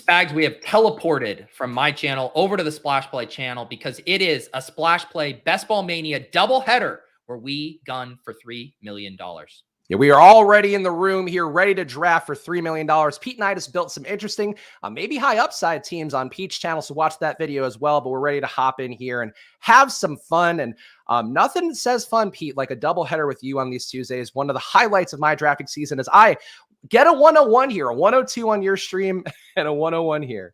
Spags, we have teleported from my channel over to the Splash Play channel because it is a Splash Play Best Ball Mania doubleheader where we gun for $3 million. Yeah, we are already in the room here, ready to draft for $3 million. Pete and I just built some interesting, maybe high upside teams on Pete's channel, so watch that video as well. But we're ready to hop in here and have some fun. And nothing says fun, Pete, like a doubleheader with you on these Tuesdays. One of the highlights of my drafting season is I get a 101 here, a 102 on your stream, and a 101 here.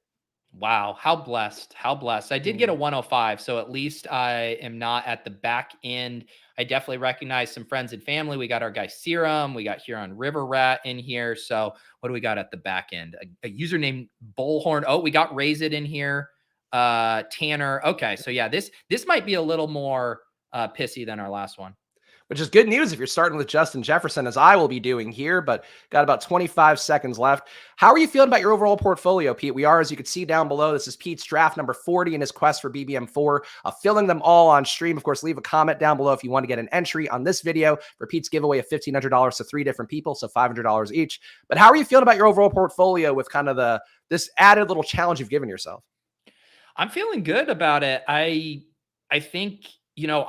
Wow, how blessed, how blessed. I did get a 105, so at least I am not at the back end. I definitely recognize some friends and family. We got our guy Serum, we got Huron River Rat in here. So what do we got at the back end? A username Bullhorn. Oh, we got Raise It in here. Tanner. Okay, so yeah, this might be a little more pissy than our last one. Which is good news if you're starting with Justin Jefferson, as I will be doing here, but got about 25 seconds left. How are you feeling about your overall portfolio, Pete? We are, as you can see down below, this is Pete's draft number 40 in his quest for BBM4, filling them all on stream. Of course, leave a comment down below if you want to get an entry on this video for Pete's giveaway of $1,500 to 3 different people, so $500 each. But how are you feeling about your overall portfolio with kind of this added little challenge you've given yourself? I'm feeling good about it. I think, you know,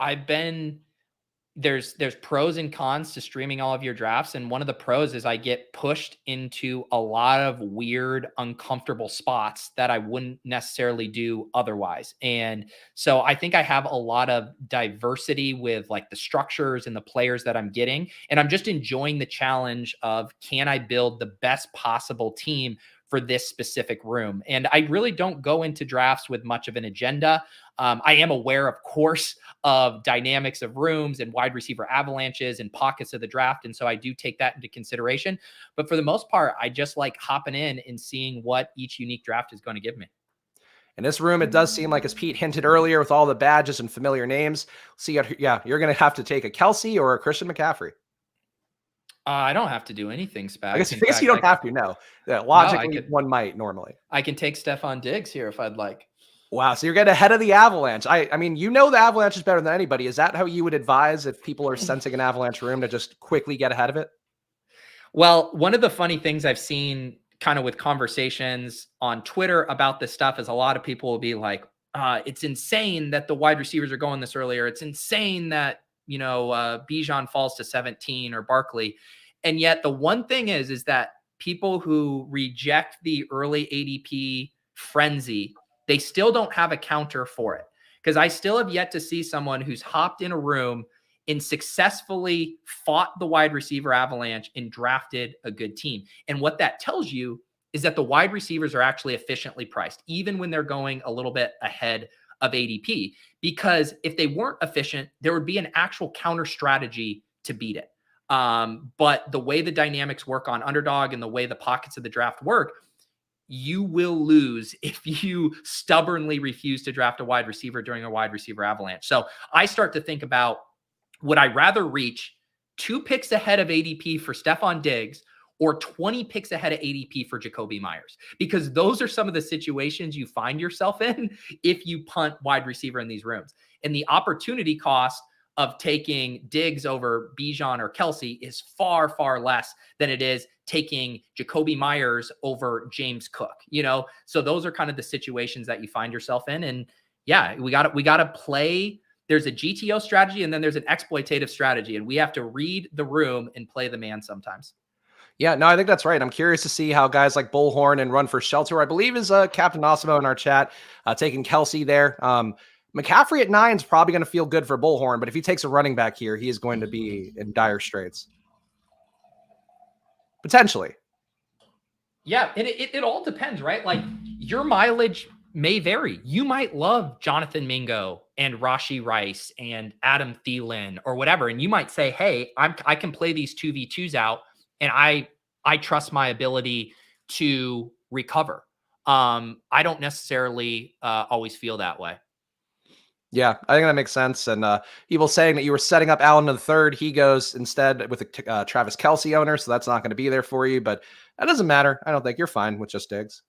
there's pros and cons to streaming all of your drafts. And one of the pros is I get pushed into a lot of weird, uncomfortable spots that I wouldn't necessarily do otherwise. And so I think I have a lot of diversity with like the structures and the players that I'm getting. And I'm just enjoying the challenge of, can I build the best possible team for this specific room? And I really don't go into drafts with much of an agenda. I am aware, of course, of dynamics of rooms and wide receiver avalanches and pockets of the draft. And so I do take that into consideration. But for the most part, I just like hopping in and seeing what each unique draft is going to give me. In this room, it does seem like, as Pete hinted earlier, with all the badges and familiar names, see, yeah, you're going to have to take a Kelsey or a Christian McCaffrey. I don't have to do anything, Spags. I guess you don't have to, no. Yeah, logically, one might normally. I can take Stephon Diggs here if I'd like. Wow, so you're getting ahead of the Avalanche. I mean, you know the Avalanche is better than anybody. Is that how you would advise if people are sensing an Avalanche room to just quickly get ahead of it? Well, one of the funny things I've seen kind of with conversations on Twitter about this stuff is a lot of people will be like, it's insane that the wide receivers are going this earlier. It's insane that, you know, Bijan falls to 17 or Barkley. And yet the one thing is that people who reject the early ADP frenzy, they still don't have a counter for it. Because I still have yet to see someone who's hopped in a room and successfully fought the wide receiver avalanche and drafted a good team. And what that tells you is that the wide receivers are actually efficiently priced, even when they're going a little bit ahead of ADP. Because if they weren't efficient, there would be an actual counter strategy to beat it. But the way the dynamics work on Underdog and the way the pockets of the draft work, you will lose if you stubbornly refuse to draft a wide receiver during a wide receiver avalanche. So I start to think about, would I rather reach 2 picks ahead of ADP for Stephon Diggs or 20 picks ahead of ADP for Jacoby Myers? Because those are some of the situations you find yourself in if you punt wide receiver in these rooms. And the opportunity cost of taking Diggs over Bijan or Kelsey is far, far less than it is taking Jacoby Myers over James Cook, you know? So those are kind of the situations that you find yourself in. And yeah, we got to play. There's a GTO strategy and then there's an exploitative strategy, and we have to read the room and play the man sometimes. Yeah, no, I think that's right. I'm curious to see how guys like Bullhorn and Run for Shelter, I believe is Captain Osimo in our chat, taking Kelsey there. McCaffrey at 9 is probably going to feel good for Bullhorn, but if he takes a running back here, he is going to be in dire straits. Potentially. Yeah, and it all depends, right? Like, your mileage may vary. You might love Jonathan Mingo and Rashee Rice and Adam Thielen or whatever, and you might say, hey, I can play these 2v2s out, and I trust my ability to recover. I don't necessarily always feel that way. Yeah, I think that makes sense. And people saying that you were setting up Allen the third, he goes instead with the Travis Kelce owner, so that's not going to be there for you. But that doesn't matter. I don't think you're fine with just Diggs.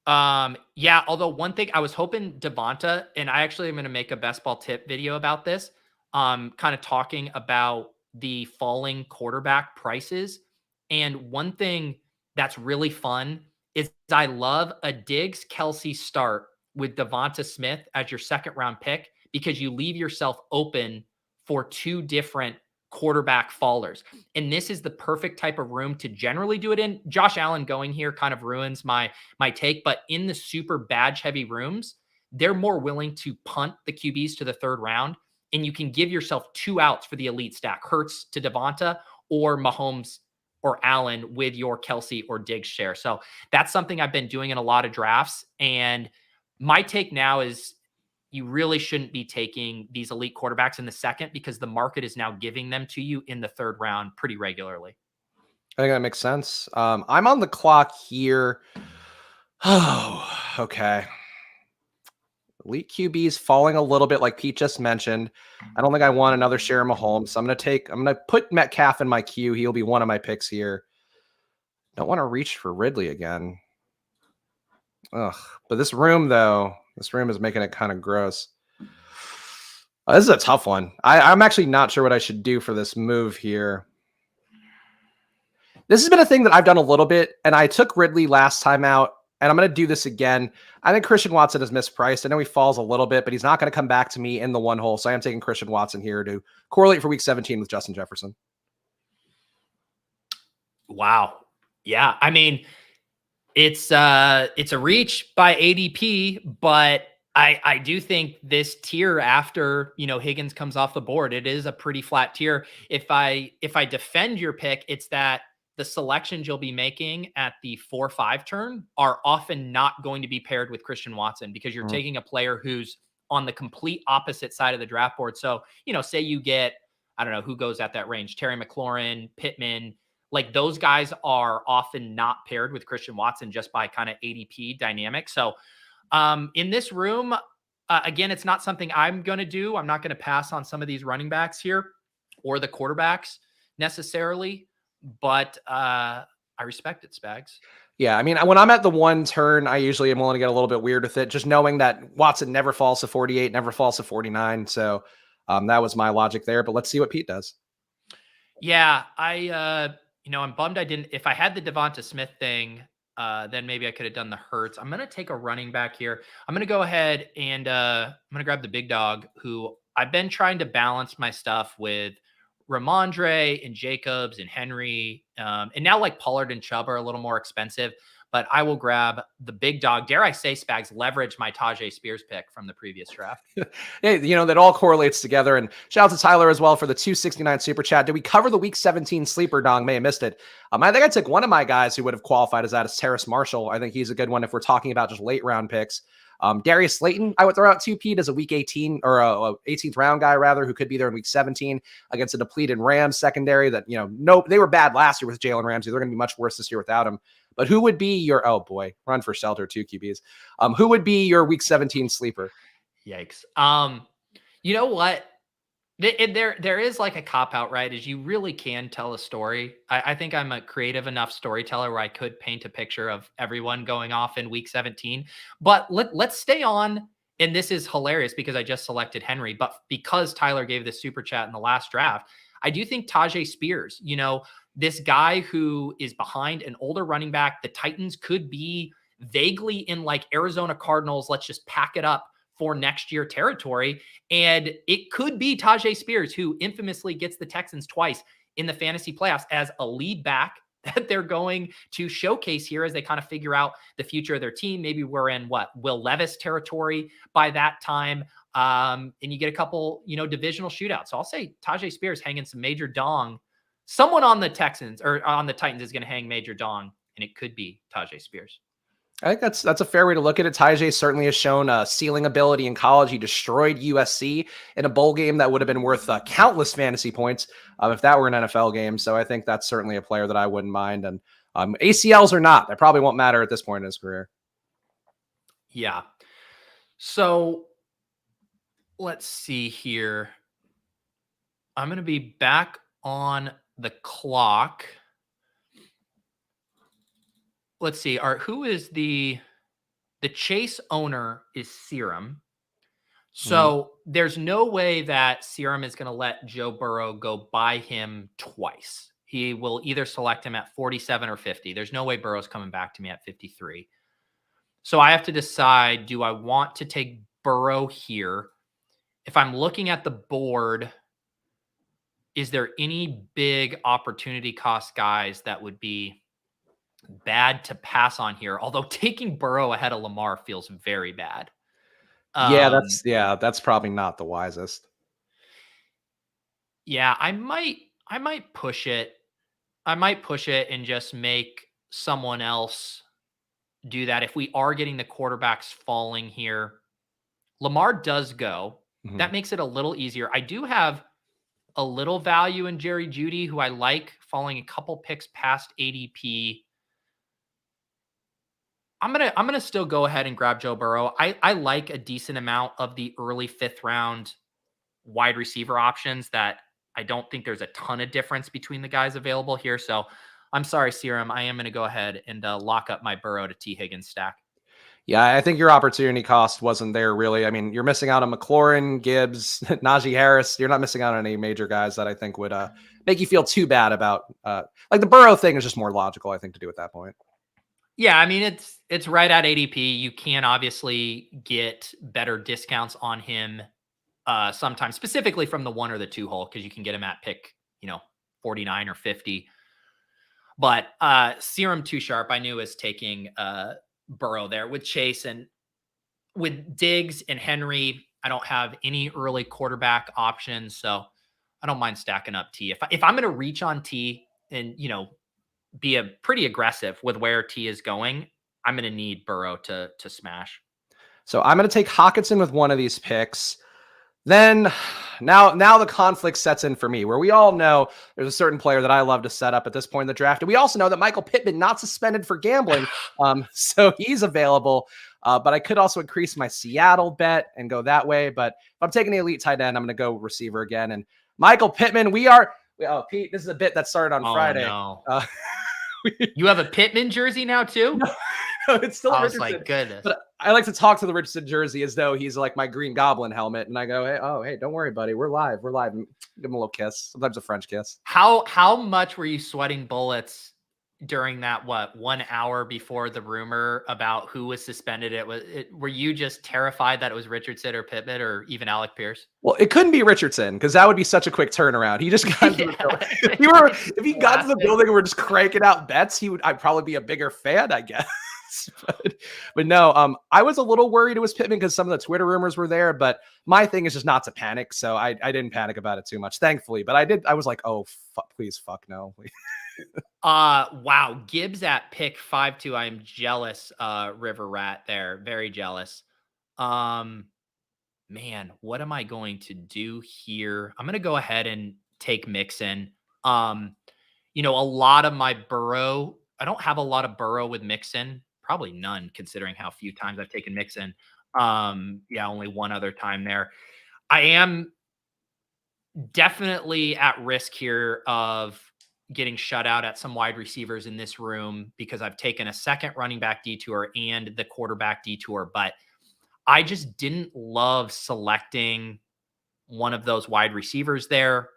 Yeah, although one thing I was hoping Devonta, and I actually am going to make a best ball tip video about this, kind of talking about the falling quarterback prices. And one thing that's really fun is I love a Diggs Kelsey start with Devonta Smith as your second round pick because you leave yourself open for two different quarterback fallers. And this is the perfect type of room to generally do it in. Josh Allen going here kind of ruins my take, but in the super badge heavy rooms, they're more willing to punt the QBs to the third round, and you can give yourself two outs for the elite stack, Hurts to Devonta or Mahomes or Allen with your Kelsey or Diggs share. So that's something I've been doing in a lot of drafts. And my take now is you really shouldn't be taking these elite quarterbacks in the second because the market is now giving them to you in the third round pretty regularly. I think that makes sense. I'm on the clock here. Oh, okay. Elite QBs falling a little bit, like Pete just mentioned. I don't think I want another share of Mahomes. So I'm going to put Metcalf in my queue. He'll be one of my picks here. Don't want to reach for Ridley again. Ugh. But this room is making it kind of gross. This is a tough one. I'm actually not sure what I should do for this move here. This has been a thing that I've done a little bit, and I took Ridley last time out, and I'm going to do this again. I think Christian Watson is mispriced. I know he falls a little bit, but he's not going to come back to me in the one hole, so I am taking Christian Watson here to correlate for week 17 with Justin Jefferson. Wow. Yeah. I mean, it's a reach by ADP, but I do think this tier after, Higgins comes off the board, it is a pretty flat tier. If I defend your pick, it's that the selections you'll be making at the 4-5 turn are often not going to be paired with Christian Watson because you're taking a player who's on the complete opposite side of the draft board. So, say you get, I don't know who goes at that range, Terry McLaurin, Pittman, like those guys are often not paired with Christian Watson just by kind of ADP dynamic. So in this room, again, it's not something I'm going to do. I'm not going to pass on some of these running backs here or the quarterbacks necessarily, but I respect it, Spags. Yeah, I mean, when I'm at the one turn, I usually am willing to get a little bit weird with it, just knowing that Watson never falls to 48, never falls to 49. So that was my logic there, but let's see what Pete does. Yeah, I'm bummed I didn't. If I had the Devonta Smith thing, then maybe I could have done the Hurts. I'm going to take a running back here. I'm going to go ahead and I'm going to grab the big dog who I've been trying to balance my stuff with Ramondre and Jacobs and Henry. And now like Pollard and Chubb are a little more expensive, but I will grab the big dog. Dare I say, Spags, leverage my Tajay Spears pick from the previous draft. Hey, that all correlates together. And shout out to Tyler as well for the 269 super chat. Did we cover the week 17 sleeper? Dong may have missed it. I think I took one of my guys who would have qualified as that is Terrace Marshall. I think he's a good one if we're talking about just late round picks. Darius Slayton, I would throw out 2 Pete as a week 18 or a 18th round guy rather, who could be there in week 17 against a depleted Rams secondary that, they were bad last year with Jalen Ramsey. They're going to be much worse this year without him. But who would be your, run for shelter, 2 QBs. Who would be your week 17 sleeper? Yikes. You know what? There is like a cop out, right? Is you really can tell a story. I think I'm a creative enough storyteller where I could paint a picture of everyone going off in week 17. But let's stay on. And this is hilarious because I just selected Henry, but because Tyler gave this super chat in the last draft, I do think Tajay Spears, this guy who is behind an older running back, the Titans could be vaguely in like Arizona Cardinals. Let's just pack it up for next year territory. And it could be Tajay Spears, who infamously gets the Texans twice in the fantasy playoffs as a lead back that they're going to showcase here as they kind of figure out the future of their team. Maybe we're in Will Levis territory by that time. And you get a couple, divisional shootouts. So I'll say Tajay Spears hanging some major dong. Someone on the Texans or on the Titans is going to hang major dong, and it could be Tajay Spears. I think that's a fair way to look at it. Tajay certainly has shown ceiling ability in college. He destroyed USC in a bowl game that would have been worth countless fantasy points if that were an NFL game. So I think that's certainly a player that I wouldn't mind. And ACLs or not, that probably won't matter at this point in his career. Yeah. So let's see here. I'm going to be back on the clock. Let's see. Who is the Chase owner is Serum. So there's no way that Serum is going to let Joe Burrow go by him twice. he will either select him at 47 or 50. There's no way Burrow's coming back to me at 53. So I have to decide, do I want to take Burrow here? If I'm looking at the board, is there any big opportunity cost guys that would be bad to pass on here? Although taking Burrow ahead of Lamar feels very bad. That's probably not the wisest. Yeah, I might push it. I might push it and just make someone else do that. If we are getting the quarterbacks falling here, Lamar does go. Mhm. That makes it a little easier. I do have a little value in Jerry Jeudy, who I like, falling a couple picks past ADP. I'm gonna still go ahead and grab Joe Burrow. I like a decent amount of the early 5th round wide receiver options that I don't think there's a ton of difference between the guys available here. So I'm sorry, Serum. I am going to go ahead and lock up my Burrow to T. Higgins stack. Yeah, I think your opportunity cost wasn't there really. I mean, you're missing out on McLaurin, Gibbs, Najee Harris. You're not missing out on any major guys that I think would make you feel too bad about. Like the Burrow thing is just more logical, I think, to do at that point. Yeah, I mean it's right at ADP. You can obviously get better discounts on him sometimes, specifically from the 1 or the 2 hole, because you can get him at pick 49 or 50. But Serum Too Sharp, I knew, is taking Burrow there with Chase, and with Diggs and Henry. I don't have any early quarterback options, so I don't mind stacking up T. If I'm going to reach on T and be a pretty aggressive with where T is going, I'm going to need Burrow to smash. So I'm going to take Hawkinson with one of these picks. Then now the conflict sets in for me, where we all know there's a certain player that I love to set up at this point in the draft. And we also know that Michael Pittman not suspended for gambling. So he's available. But I could also increase my Seattle bet and go that way. But if I'm taking the elite tight end, I'm going to go receiver again. And Michael Pittman, Pete, this is a bit that started on Friday. No. You have a Pittman jersey now too? No, it's still I was Richardson. like, goodness. But I like to talk to the Richardson jersey as though he's like my Green Goblin helmet. And I go, hey, don't worry, buddy. We're live. Give him a little kiss. Sometimes a French kiss. How much were you sweating bullets during that 1 hour before the rumor about who was suspended? Were you just terrified that it was Richardson or Pittman or even Alec Pierce? Well, it couldn't be Richardson because that would be such a quick turnaround. He just got into the building. If he got to the building and we're just cranking out bets, I'd probably be a bigger fan, I guess. But no, I was a little worried it was Pittman because some of the Twitter rumors were there, but my thing is just not to panic. So I didn't panic about it too much, thankfully, but I was like, oh, please, fuck no. Wow. Gibbs at pick 5-2. I'm jealous. River Rat there. Very jealous. Man, what am I going to do here? I'm going to go ahead and take Mixon. A lot of my Burrow, I don't have a lot of Burrow with Mixon. Probably none, considering how few times I've taken Mixon. Only one other time there. I am definitely at risk here of getting shut out at some wide receivers in this room because I've taken a second running back detour and the quarterback detour, but I just didn't love selecting one of those wide receivers there.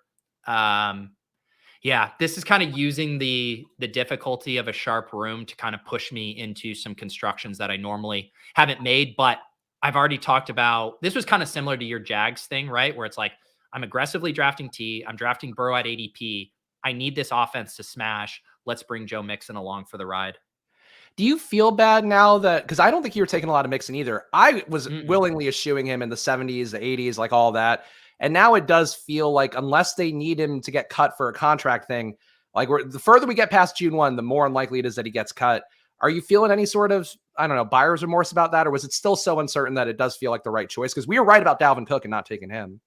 This is kind of using the difficulty of a sharp room to kind of push me into some constructions that I normally haven't made. But I've already talked about, this was kind of similar to your Jags thing, right? Where it's like, I'm aggressively drafting T. I'm drafting Burrow at ADP. I need this offense to smash. Let's bring Joe Mixon along for the ride. Do you feel bad now that, because I don't think you were taking a lot of Mixon either. I was willingly eschewing him in the 70s, the 80s, like all that. And now it does feel like unless they need him to get cut for a contract thing, like the further we get past June 1, the more unlikely it is that he gets cut. Are you feeling any sort of, I don't know, buyer's remorse about that? Or was it still so uncertain that it does feel like the right choice? Because we were right about Dalvin Cook and not taking him.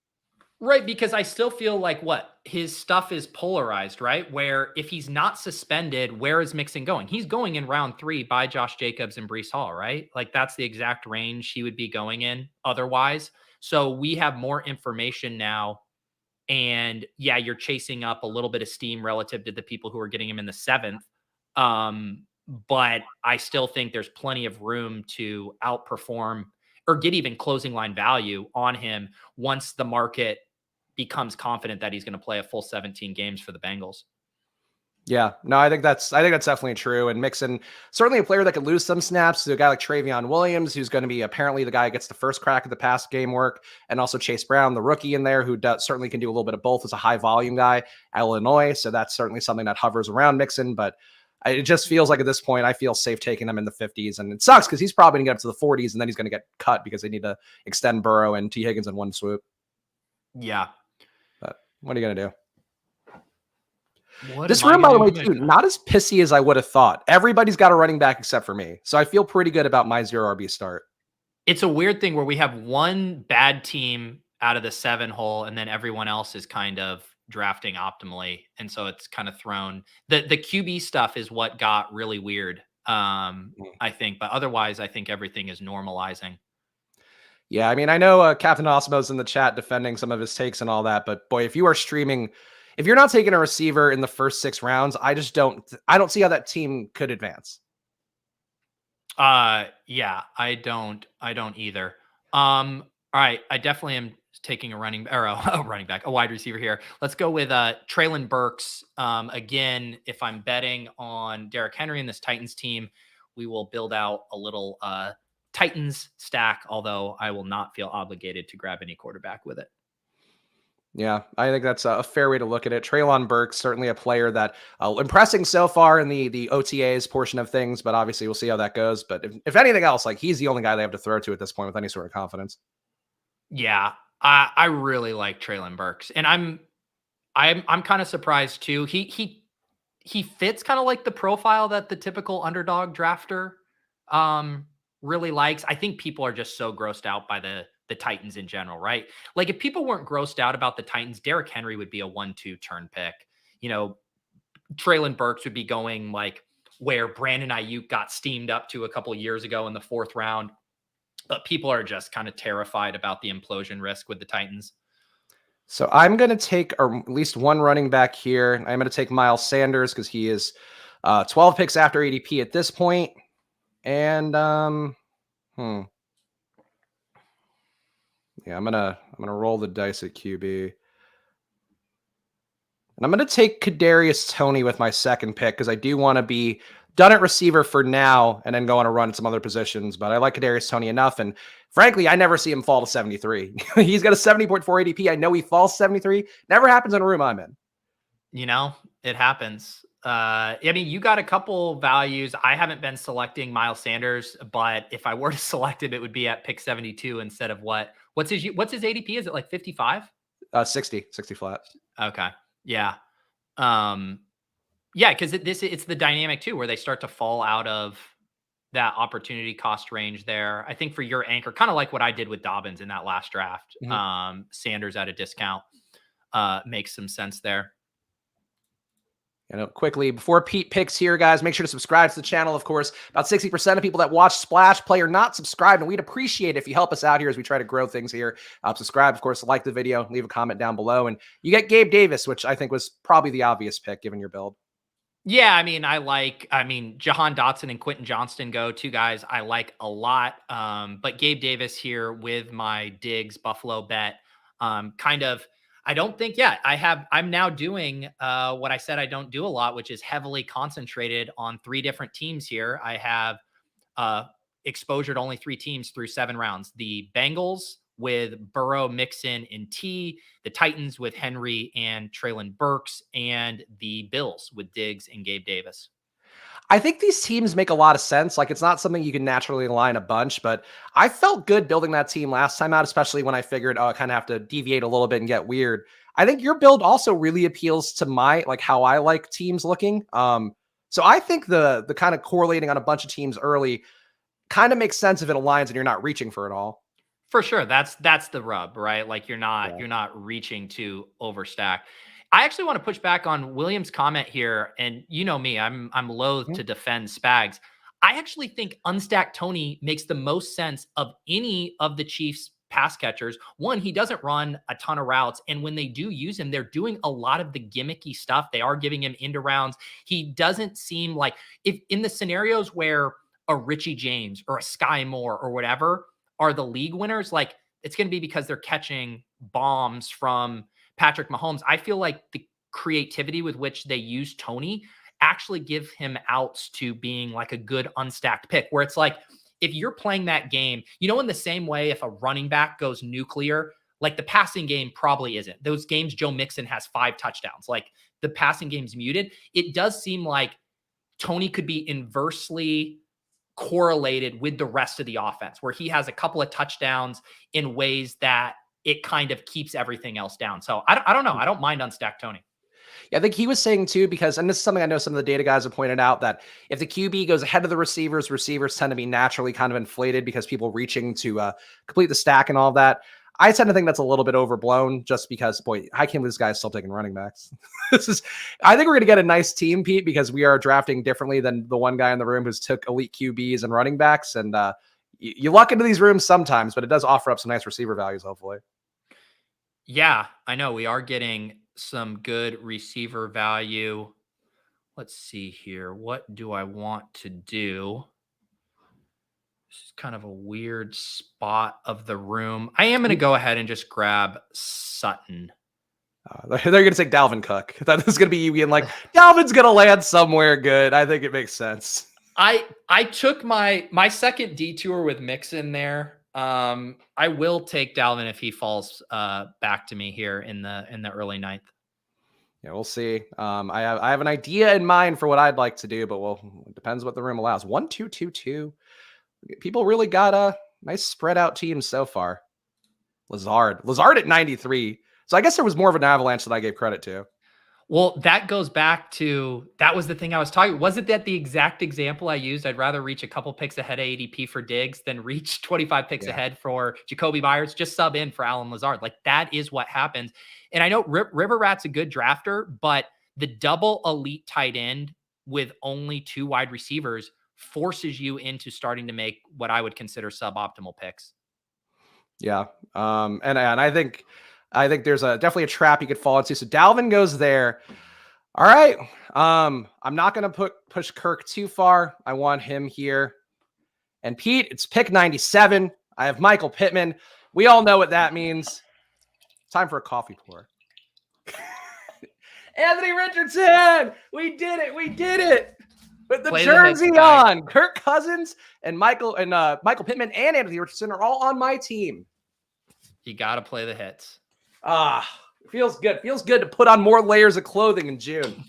Right, because I still feel like his stuff is polarized, right? Where if he's not suspended, where is Mixon going? He's going in round 3 by Josh Jacobs and Breece Hall, right? Like that's the exact range he would be going in otherwise. So we have more information now. And you're chasing up a little bit of steam relative to the people who are getting him in the 7th. But I still think there's plenty of room to outperform or get even closing line value on him once the market becomes confident that he's going to play a full 17 games for the Bengals. Yeah, no, I think that's definitely true. And Mixon, certainly a player that could lose some snaps to a guy like Travion Williams, who's going to be apparently the guy who gets the first crack at the pass game work, and also Chase Brown, the rookie in there, who certainly can do a little bit of both as a high volume guy at Illinois. So that's certainly something that hovers around Mixon. But it just feels like at this point, I feel safe taking him in the 50s, and it sucks because he's probably going to get up to the 40s, and then he's going to get cut because they need to extend Burrow and T Higgins in one swoop. Yeah. But what are you going to do? What This am I room, by the way, gonna too, do? not as pissy as I would have thought. Everybody's got a running back except for me. So I feel pretty good about my 0 RB start. It's a weird thing where we have one bad team out of the 7 hole, and then everyone else is kind of drafting optimally. And so it's kind of thrown the QB stuff is what got really weird. I think, but otherwise I think everything is normalizing. Yeah, I mean, I know Captain Osmo's in the chat defending some of his takes and all that, but boy, if you are streaming, if you're not taking a receiver in the first 6 rounds, I don't see how that team could advance. Yeah, I don't either. All right, I definitely am taking a running back, a wide receiver here. Let's go with Traylon Burks. Again, if I'm betting on Derrick Henry and this Titans team, we will build out a little Titans stack, although I will not feel obligated to grab any quarterback with it. Yeah, I think that's a fair way to look at it. Traylon Burks, certainly a player that impressing so far in the OTAs portion of things, but obviously we'll see how that goes. But if anything else, like he's the only guy they have to throw to at this point with any sort of confidence. Yeah, I really like Traylon Burks, and I'm kind of surprised too. He fits kind of like the profile that the typical underdog drafter really likes. I think people are just so grossed out by the Titans in general, right? Like if people weren't grossed out about the Titans, Derrick Henry would be a 1-2 turn pick. You know, Traylon Burks would be going like where Brandon Ayuk got steamed up to a couple of years ago in the 4th round. But people are just kind of terrified about the implosion risk with the Titans. So I'm going to take at least one running back here. I'm going to take Miles Sanders because he is 12 picks after ADP at this point. And yeah, I'm gonna roll the dice at QB. And I'm going to take Kadarius Toney with my second pick because I do want to be done at receiver for now and then go on a run at some other positions. But I like Kadarius Toney enough. And frankly, I never see him fall to 73. He's got a 70.4 ADP. I know he falls 73. Never happens in a room I'm in. You know, it happens. I mean, you got a couple values. I haven't been selecting Miles Sanders, but if I were to select him, it would be at pick 72 instead of what's his ADP? Is it like 55? 60 flat. Okay. Yeah. Yeah, because it's the dynamic too, where they start to fall out of that opportunity cost range there. I think for your anchor, kind of like what I did with Dobbins in that last draft, Sanders at a discount makes some sense there. Quickly, before Pete picks here, guys, make sure to subscribe to the channel. Of course, about 60% of people that watch Splash Play are not subscribed, and we'd appreciate it if you help us out here as we try to grow things here. Subscribe, of course, like the video, leave a comment down below, and you get Gabe Davis, which I think was probably the obvious pick given your build. Yeah, I mean, Jahan Dotson and Quentin Johnston go, 2 guys I like a lot. But Gabe Davis here with my Diggs Buffalo bet, I don't think, I'm now doing what I said I don't do a lot, which is heavily concentrated on 3 different teams here. I have exposure to only 3 teams through 7 rounds. The Bengals with Burrow, Mixon, and T, the Titans with Henry and Traylon Burks, and the Bills with Diggs and Gabe Davis. I think these teams make a lot of sense. Like, it's not something you can naturally align a bunch, but I felt good building that team last time out, especially when I figured, I kind of have to deviate a little bit and get weird. I think your build also really appeals to how I like teams looking. So I think the kind of correlating on a bunch of teams early kind of makes sense if it aligns and you're not reaching for it all. For sure. That's the rub, right? Like you're not reaching to overstack. I actually want to push back on William's comment here. And you know me, I'm loath to defend Spags. I actually think unstacked Toney makes the most sense of any of the Chiefs pass catchers. One, he doesn't run a ton of routes. And when they do use him, they're doing a lot of the gimmicky stuff. They are giving him into rounds. He doesn't seem like, if in the scenarios where a Richie James or a Sky Moore or whatever are the league winners, like it's going to be because they're catching bombs from Patrick Mahomes. I feel like the creativity with which they use Toney actually give him outs to being like a good unstacked pick, where it's like, if you're playing that game, in the same way, if a running back goes nuclear, like the passing game probably isn't. Those games Joe Mixon has 5 touchdowns, like the passing game's muted. It does seem like Tony could be inversely correlated with the rest of the offense, where he has a couple of touchdowns in ways that it kind of keeps everything else down. So I don't know. I don't mind unstacked Tony. Yeah, I think he was saying too, because, and this is something I know some of the data guys have pointed out, that if the QB goes ahead of the receivers tend to be naturally kind of inflated because people reaching to complete the stack and all of that. I tend to think that's a little bit overblown, just because, boy, I can't believe this guy's still taking running backs. I think we're going to get a nice team, Pete, because we are drafting differently than the one guy in the room who's took elite QBs and running backs. And you luck into these rooms sometimes, but it does offer up some nice receiver values, hopefully. Yeah, I know we are getting some good receiver value. Let's see here. What do I want to do? This is kind of a weird spot of the room. I am going to go ahead and just grab Sutton. They're going to take Dalvin Cook. That is going to be you being like, Dalvin's going to land somewhere good. I think it makes sense. I took my second detour with Mixon there. I will take Dalvin if he falls back to me here in the early 9th. Yeah, we'll see. I have an idea in mind for what I'd like to do, but it depends what the room allows. 1-2-2-2. People really got a nice spread out team so far. Lazard at 93. So I guess there was more of an avalanche than I gave credit to. Well, that goes back to, that was the thing I was talking. Wasn't that the exact example I used? I'd rather reach a couple picks ahead of ADP for Diggs than reach 25 picks ahead for Jacoby Myers. Just sub in for Alan Lazard. Like, that is what happens. And I know River Rat's a good drafter, but the double elite tight end with only 2 wide receivers forces you into starting to make what I would consider suboptimal picks. Yeah. And I think there's definitely a trap you could fall into. So Dalvin goes there. All right. I'm not going to push Kirk too far. I want him here. And Pete, it's pick 97. I have Michael Pittman. We all know what that means. Time for a coffee pour. Anthony Richardson. We did it. With the jersey on, Kirk Cousins and Michael Pittman and Anthony Richardson are all on my team. You got to play the hits. Feels good. Feels good to put on more layers of clothing in June.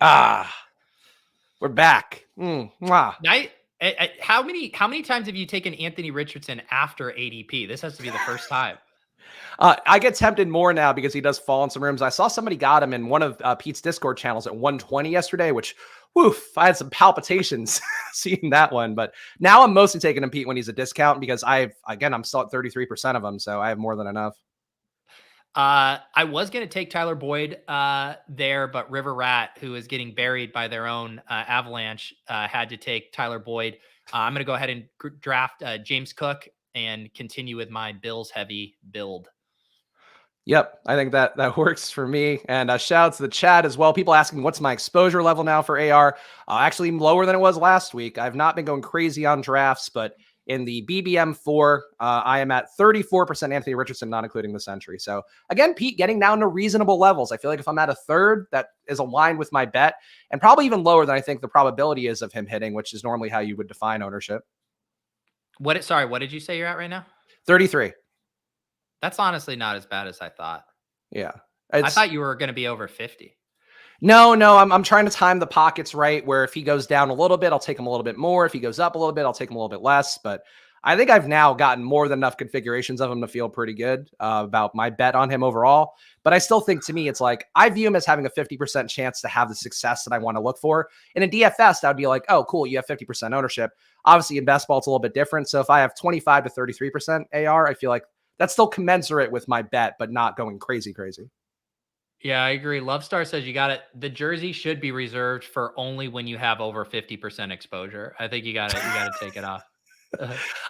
We're back. How many times have you taken Anthony Richardson after ADP? This has to be the first time. I get tempted more now because he does fall in some rooms. I saw somebody got him in one of Pete's Discord channels at 120 yesterday, which, I had some palpitations seeing that one. But now I'm mostly taking him, Pete, when he's a discount, because I'm still at 33% of them, so I have more than enough. I was going to take Tyler Boyd there, but River Rat, who is getting buried by their own avalanche, had to take Tyler Boyd. I'm going to go ahead and draft James Cook and continue with my Bills heavy build. Yep, I think that works for me. And shout out to the chat as well. People asking what's my exposure level now for AR. Actually lower than it was last week. I've not been going crazy on drafts, but in the BBM4, I am at 34% Anthony Richardson, not including the century. So again, Pete, getting down to reasonable levels. I feel like if I'm at a third, that is aligned with my bet, and probably even lower than I think the probability is of him hitting, which is normally how you would define ownership. What did you say you're at right now? 33. That's honestly not as bad as I thought. Yeah. I thought you were going to be over 50. No, I'm trying to time the pockets right, where if he goes down a little bit, I'll take him a little bit more. If he goes up a little bit, I'll take him a little bit less. But I think I've now gotten more than enough configurations of him to feel pretty good about my bet on him overall. But I still think, to me, it's like, I view him as having a 50% chance to have the success that I want to look for. In a DFS, that would be like, oh, cool, you have 50% ownership. Obviously, in best ball, it's a little bit different. So if I have 25 to 33% AR, I feel like that's still commensurate with my bet, but not going crazy. Yeah, I agree. Love Star says you got it. The jersey should be reserved for only when you have over 50% exposure. I think you got to take it off.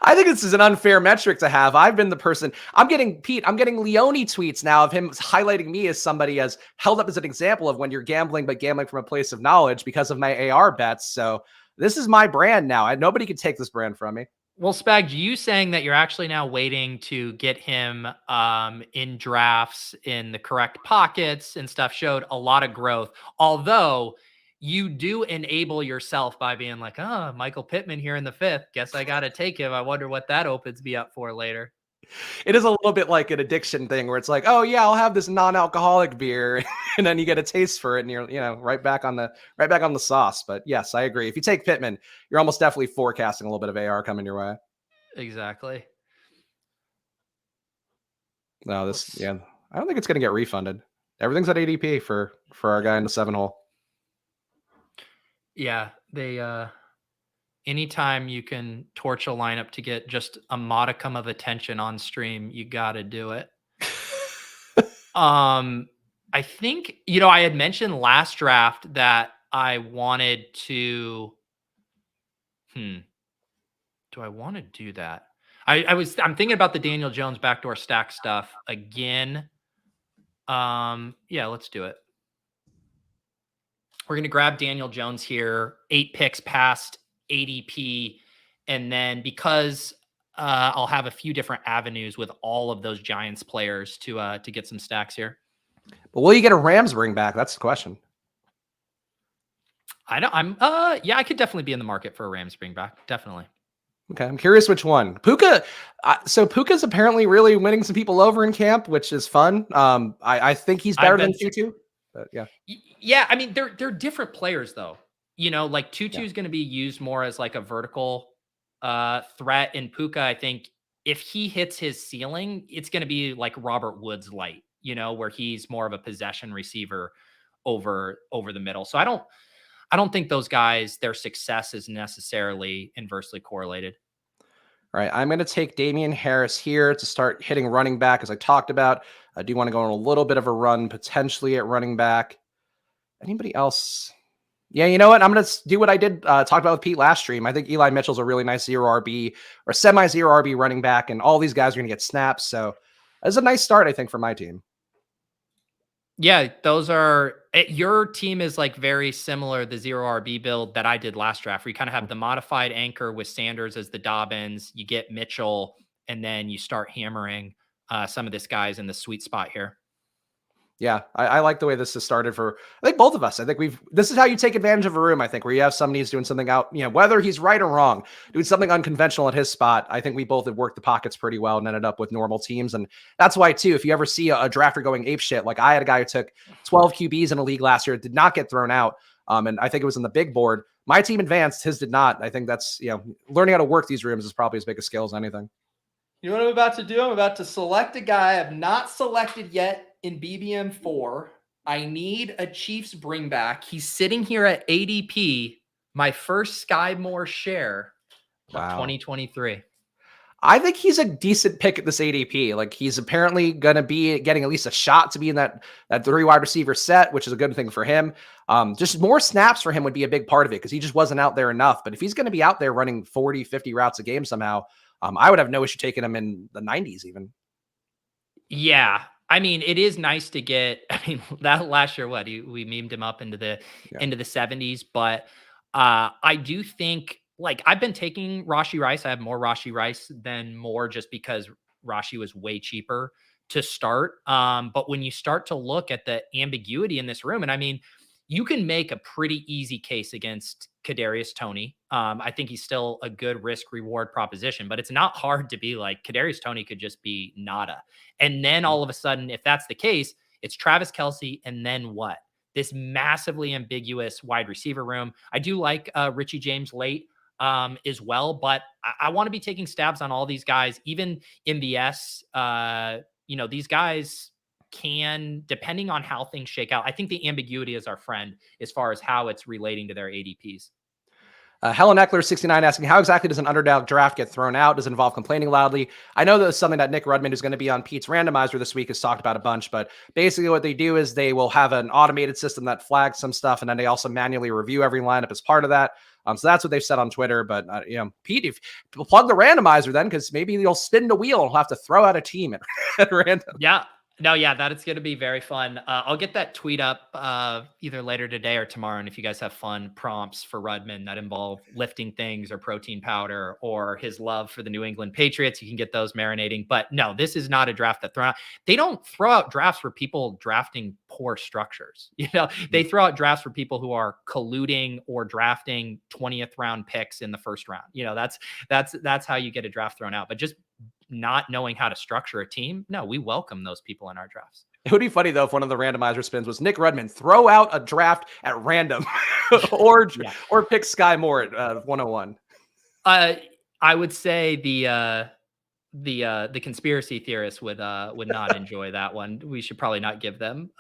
I think this is an unfair metric to have. I've been the person. I'm getting Leone tweets now of him highlighting me as somebody as held up as an example of when you're gambling, but gambling from a place of knowledge because of my AR bets. So this is my brand now. Nobody can take this brand from me. Well, Spag, you saying that you're actually now waiting to get him in drafts in the correct pockets and stuff showed a lot of growth. Although you do enable yourself by being like, oh, Michael Pittman here in the 5th. Guess I got to take him. I wonder what that opens me up for later. It is a little bit like an addiction thing where it's like, oh yeah, I'll have this non-alcoholic beer, and then you get a taste for it, and you're right back on the sauce. But yes, I agree. If you take Pittman, you're almost definitely forecasting a little bit of AR coming your way. Exactly. No, I don't think it's going to get refunded. Everything's at ADP for our guy in the 7 hole. Yeah, they anytime you can torch a lineup to get just a modicum of attention on stream, you got to do it. I think, I had mentioned last draft that I wanted to do I want to do that? I'm thinking about the Daniel Jones backdoor stack stuff again. Yeah, let's do it. We're going to grab Daniel Jones here, 8 picks past ADP. And then because I'll have a few different avenues with all of those Giants players to get some stacks here. But will you get a Rams bring back? That's the question. I could definitely be in the market for a Rams bring back. Definitely. Okay, I'm curious which one. Puka. So Puka's apparently really winning some people over in camp, which is fun. I think he's better than Tutu. But yeah. Yeah, I mean, they're different players though. Like Tutu is going to be used more as like a vertical threat, and Puka, I think if he hits his ceiling, it's going to be like Robert Woods light, where he's more of a possession receiver over the middle. So I don't think those guys, their success is necessarily inversely correlated. All right, I'm going to take Damian Harris here to start hitting running back, as I talked about. I do want to go on a little bit of a run potentially at running back. Anybody else? Yeah, you know what? I'm going to do what I did talk about with Pete last stream. I think Eli Mitchell's a really nice 0 RB or semi-0 RB running back, and all these guys are going to get snaps. So that's a nice start, I think, for my team. Yeah, your team is like very similar, the 0 RB build that I did last draft, where you kind of have the modified anchor with Sanders as the Dobbins, you get Mitchell, and then you start hammering some of this guys in the sweet spot here. Yeah, I like the way this has started for, I think, both of us. I think this is how you take advantage of a room, I think, where you have somebody who's doing something out, whether he's right or wrong, doing something unconventional at his spot. I think we both have worked the pockets pretty well and ended up with normal teams. And that's why, too, if you ever see a drafter going ape shit, like I had a guy who took 12 QBs in a league last year, did not get thrown out. And I think it was in the big board. My team advanced, his did not. I think that's, learning how to work these rooms is probably as big a skill as anything. You know what I'm about to do? I'm about to select a guy I've not selected yet in BBM4. I need a Chiefs bring back. He's sitting here at ADP, my first Sky Moore share of 2023. I think he's a decent pick at this ADP. Like, he's apparently going to be getting at least a shot to be in that 3 wide receiver set, which is a good thing for him. Just more snaps for him would be a big part of it because he just wasn't out there enough. But if he's going to be out there running 40, 50 routes a game somehow, I would have no issue taking him in the 90s even. Yeah. I mean, it is nice to get, that last year, we memed him up into the 70s, but I do think, like, I've been taking Rashee Rice. I have more Rashee Rice than Moore just because Rashee was way cheaper to start. But when you start to look at the ambiguity in this room, and I mean, you can make a pretty easy case against Kadarius Toney. I think he's still a good risk reward proposition, but it's not hard to be like Kadarius Toney could just be nada. And then all of a sudden, if that's the case, it's Travis Kelce. And then what? This massively ambiguous wide receiver room. I do like Richie James late as well, but I want to be taking stabs on all these guys, even MVS. These guys can, depending on how things shake out. I think the ambiguity is our friend as far as how it's relating to their ADPs. Helen Eckler 69 asking, how exactly does an underdog draft get thrown out? Does it involve complaining loudly? I know that's something that Nick Rudman, who's going to be on Pete's randomizer this week, has talked about a bunch, but basically what they do is they will have an automated system that flags some stuff, and then they also manually review every lineup as part of that. So that's what they've said on Twitter. But Pete, if plug the randomizer then, because maybe you'll spin the wheel and we'll have to throw out a team at random. Yeah. No, yeah, that is going to be very fun. I'll get that tweet up either later today or tomorrow. And if you guys have fun prompts for Rudman that involve lifting things or protein powder or his love for the New England Patriots, you can get those marinating. But no, this is not a draft that they don't throw out drafts for people drafting poor structures. They throw out drafts for people who are colluding or drafting 20th round picks in the first round. That's how you get a draft thrown out. But just not knowing how to structure a team, no, we welcome those people in our drafts. It would be funny though if one of the randomizer spins was Nick Rudman throw out a draft at random or pick Sky Moore at 101. I would say the conspiracy theorists would not enjoy that one. We should probably not give them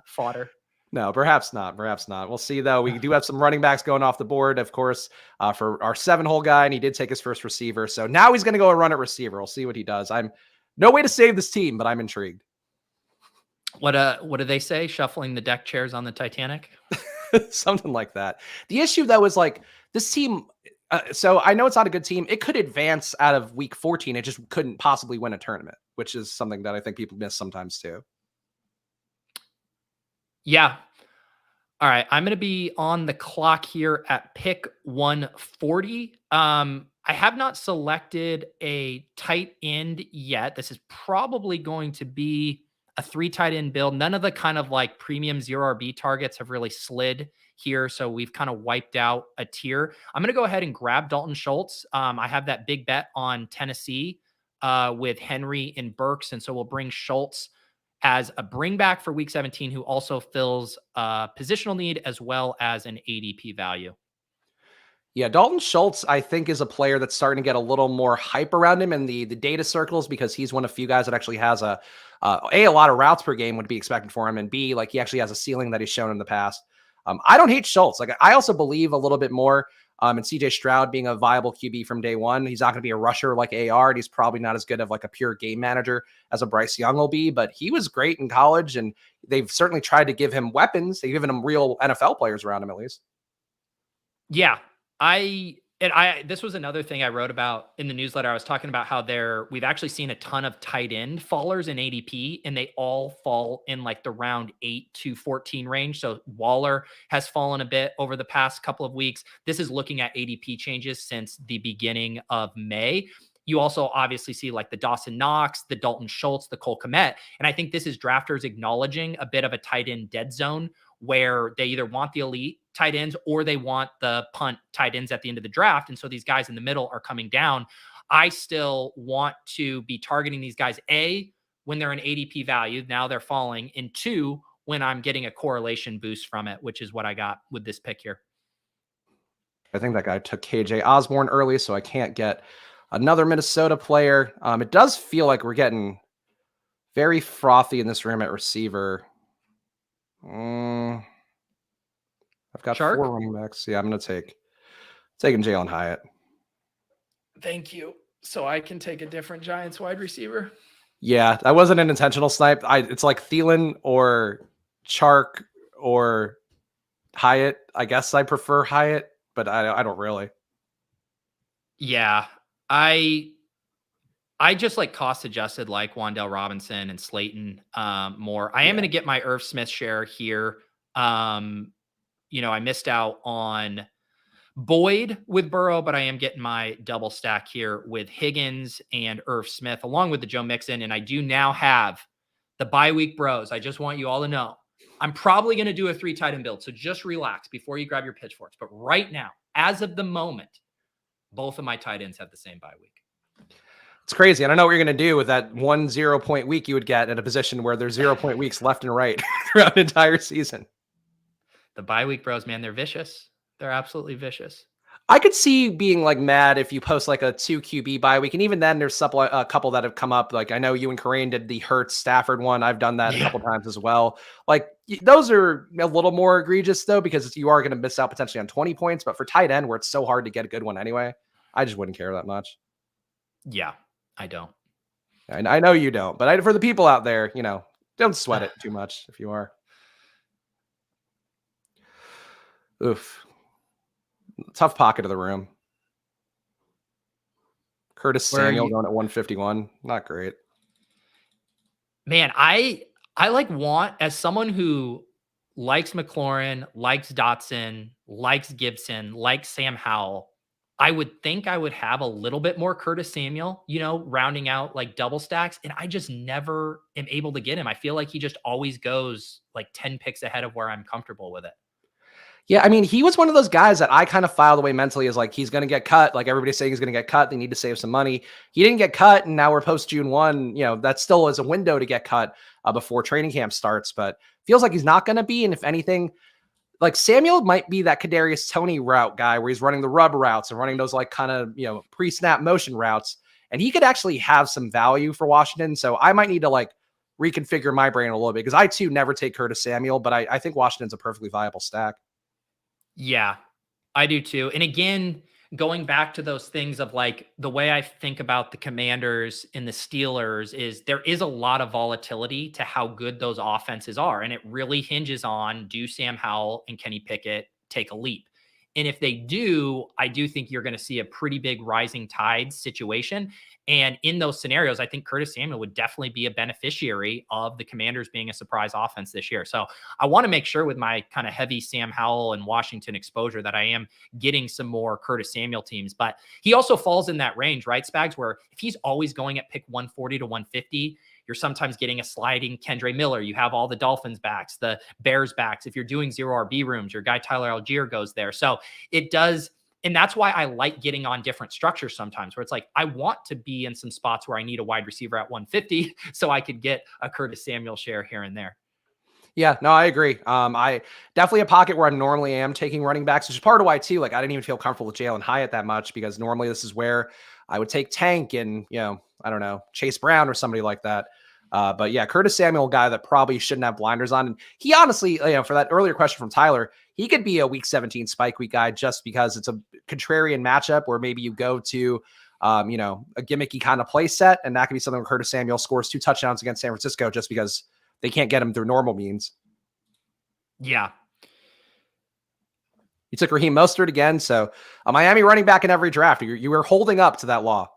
fodder. No, perhaps not. Perhaps not. We'll see, though. We do have some running backs going off the board, of course, for our 7-hole guy, and he did take his first receiver. So now he's going to go a run at receiver. We'll see what he does. I'm no way to save this team, but I'm intrigued. What do they say? Shuffling the deck chairs on the Titanic? Something like that. The issue, though, is like this team. So I know it's not a good team. It could advance out of week 14. It just couldn't possibly win a tournament, which is something that I think people miss sometimes, too. Yeah. All right. I'm going to be on the clock here at pick 140. I have not selected a tight end yet. This is probably going to be a 3 tight end build. None of the kind of like premium 0RB targets have really slid here. So we've kind of wiped out a tier. I'm going to go ahead and grab Dalton Schultz. I have that big bet on Tennessee with Henry and Burks. And so we'll bring Schultz as a bring back for week 17, who also fills a positional need as well as an ADP value. Yeah, Dalton Schultz, I think, is a player that's starting to get a little more hype around him in the data circles because he's one of few guys that actually has a lot of routes per game would be expected for him, and B, like he actually has a ceiling that he's shown in the past. I don't hate Schultz. Like I also believe a little bit more in CJ Stroud being a viable QB from day one. He's not going to be a rusher like AR, and he's probably not as good of like a pure game manager as a Bryce Young will be, but he was great in college, and they've certainly tried to give him weapons. They've given him real NFL players around him at least. Yeah. This was another thing I wrote about in the newsletter. I was talking about how we've actually seen a ton of tight end fallers in ADP, and they all fall in like the round 8 to 14 range. So Waller has fallen a bit over the past couple of weeks. This is looking at ADP changes since the beginning of May. You also obviously see like the Dawson Knox, the Dalton Schultz, the Cole Kmet. And I think this is drafters acknowledging a bit of a tight end dead zone where they either want the elite tight ends or they want the punt tight ends at the end of the draft. And so these guys in the middle are coming down. I still want to be targeting these guys, A, when they're an ADP value, now they're falling, and 2, when I'm getting a correlation boost from it, which is what I got with this pick here. I think that guy took KJ Osborne early, so I can't get another Minnesota player. It does feel like we're getting very frothy in this room at receiver. I've got Shark? 4 running backs. Yeah, I'm going to taking Jalen Hyatt. Thank you. So I can take a different Giants wide receiver. Yeah, that wasn't an intentional snipe. It's like Thielen or Chark or Hyatt. I guess I prefer Hyatt, but I don't really. Yeah, I just like cost adjusted like Wan'Dale Robinson and Slayton more. I am going to get my Irv Smith share here. I missed out on Boyd with Burrow, but I am getting my double stack here with Higgins and Irv Smith, along with the Joe Mixon. And I do now have the bye week bros. I just want you all to know I'm probably going to do a 3 tight end build. So just relax before you grab your pitchforks. But right now, as of the moment, both of my tight ends have the same bye week. It's crazy. I don't know what you're going to do with that 1 0-point week you would get in a position where there's 0-point weeks left and right throughout an entire season. The bye week bros, man, they're vicious. They're absolutely vicious. I could see being like mad if you post like a 2 QB bye week. And even then there's a couple that have come up. Like I know you and Corain did the Hurts Stafford one. I've done that a couple times as well. Like those are a little more egregious though, because you are going to miss out potentially on 20 points, but for tight end where it's so hard to get a good one anyway, I just wouldn't care that much. Yeah, I don't. I know you don't, but for the people out there, don't sweat it too much if you are. Oof. Tough pocket of the room. Curtis Samuel going at 151. Not great. Man, I I want as someone who likes McLaurin, likes Dotson, likes Gibson, likes Sam Howell. I would think I would have a little bit more Curtis Samuel, rounding out like double stacks. And I just never am able to get him. I feel like he just always goes like 10 picks ahead of where I'm comfortable with it. Yeah, I mean, he was one of those guys that I kind of filed away mentally as like, he's going to get cut. Like everybody's saying he's going to get cut. They need to save some money. He didn't get cut. And now we're post June 1. That still is a window to get cut before training camp starts, but feels like he's not going to be. And if anything, like Samuel might be that Kadarius Toney route guy where he's running the rub routes and running those like kind of, pre-snap motion routes. And he could actually have some value for Washington. So I might need to like reconfigure my brain a little bit because I too never take Curtis Samuel, but I think Washington's a perfectly viable stack. Yeah, I do too. And again, going back to those things of like the way I think about the Commanders and the Steelers is there is a lot of volatility to how good those offenses are. And it really hinges on, do Sam Howell and Kenny Pickett take a leap? And if they do, I do think you're going to see a pretty big rising tide situation. And in those scenarios, I think Curtis Samuel would definitely be a beneficiary of the Commanders being a surprise offense this year. So I want to make sure with my kind of heavy Sam Howell and Washington exposure that I am getting some more Curtis Samuel teams. But he also falls in that range, right, Spags, where if he's always going at pick 140 to 150, you're sometimes getting a sliding Kendre Miller. You have all the Dolphins backs, the Bears backs. If you're doing zero RB rooms, your guy Tyler Algier goes there. So it does. And that's why I like getting on different structures sometimes where it's like, I want to be in some spots where I need a wide receiver at 150 so I could get a Curtis Samuel share here and there. Yeah, no, I agree. I definitely a pocket where I normally am taking running backs, which is part of why too, like I didn't even feel comfortable with Jalen Hyatt that much because normally this is where I would take Tank and, I don't know, Chase Brown or somebody like that. But yeah, Curtis Samuel, guy that probably shouldn't have blinders on. And he honestly, for that earlier question from Tyler, he could be a week 17 spike week guy just because it's a contrarian matchup where maybe you go to, a gimmicky kind of play set. And that could be something where Curtis Samuel scores 2 touchdowns against San Francisco just because they can't get him through normal means. Yeah. You took Raheem Mostert again. So a Miami running back in every draft. You were holding up to that law.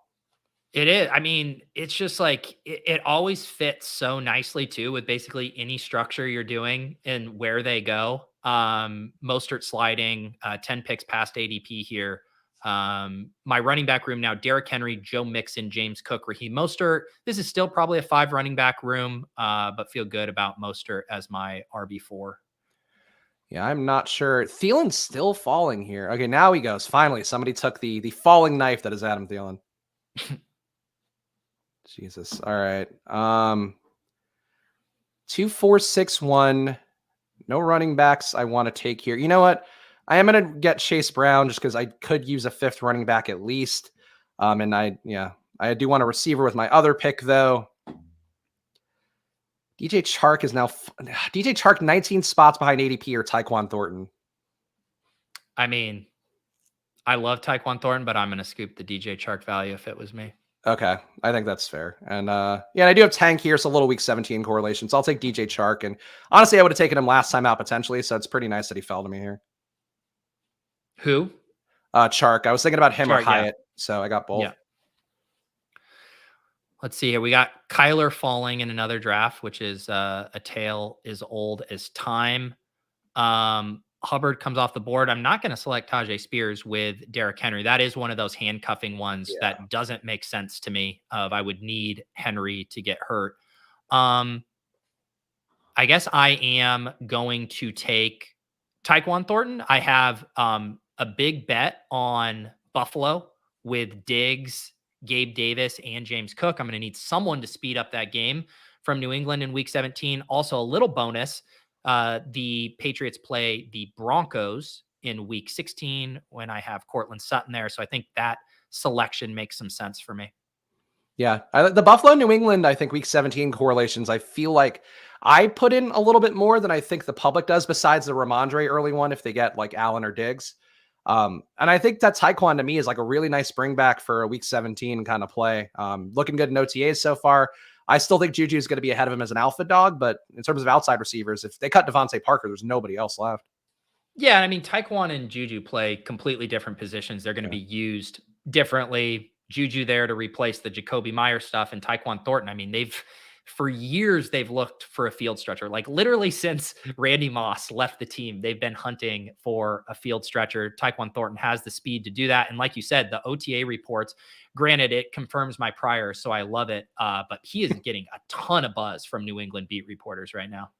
It is. I mean, it's just like it always fits so nicely too with basically any structure you're doing and where they go. Mostert sliding 10 picks past ADP here. My running back room now, Derrick Henry, Joe Mixon, James Cook, Raheem Mostert. This is still probably a 5 running back room, but feel good about Mostert as my RB4. Yeah, I'm not sure. Thielen's still falling here. Okay, now he goes. Finally, somebody took the falling knife that is Adam Thielen. Jesus. All right. 2, 4, 6, 1. No running backs I want to take here. You know what? I am going to get Chase Brown just because I could use a 5th running back at least. And I do want a receiver with my other pick though. DJ Chark is now DJ Chark 19 spots behind ADP or Tyquan Thornton. I mean, I love Tyquan Thornton, but I'm going to scoop the DJ Chark value if it was me. Okay, I think that's fair. And I do have Tank here, so a little week 17 correlation. So I'll take DJ Chark. And honestly, I would have taken him last time out potentially. So it's pretty nice that he fell to me here. Who? Chark. I was thinking about him Chark, or Hyatt. Yeah. So I got both. Yeah. Let's see here. We got Kyler falling in another draft, which is a tale as old as time. Hubbard comes off the board. I'm not going to select Tajay Spears with Derrick Henry. That is one of those handcuffing ones that doesn't make sense to me. I would need Henry to get hurt. I guess I am going to take Tyquan Thornton. I have a big bet on Buffalo with Diggs, Gabe Davis, and James Cook. I'm going to need someone to speed up that game from New England in week 17. Also, a little bonus. The Patriots play the Broncos in week 16 when I have Cortland Sutton there. So I think that selection makes some sense for me. Yeah. The Buffalo, New England, I think week 17 correlations, I feel like I put in a little bit more than I think the public does besides the Ramondre early one if they get like Allen or Diggs. And I think that Tyquan to me is like a really nice bring back for a week 17 kind of play. Looking good in OTAs so far. I still think Juju is going to be ahead of him as an alpha dog, but in terms of outside receivers, if they cut Devontae Parker, there's nobody else left. Yeah, I mean, Tyquan and Juju play completely different positions. They're going to be used differently. Juju there to replace the Jacoby Myers stuff, and Tyquan Thornton. I mean, they've For years, they've looked for a field stretcher. Like literally since Randy Moss left the team, they've been hunting for a field stretcher. Tyquan Thornton has the speed to do that. And like you said, the OTA reports, granted, it confirms my prior, so I love it. But he is getting a ton of buzz from New England beat reporters right now.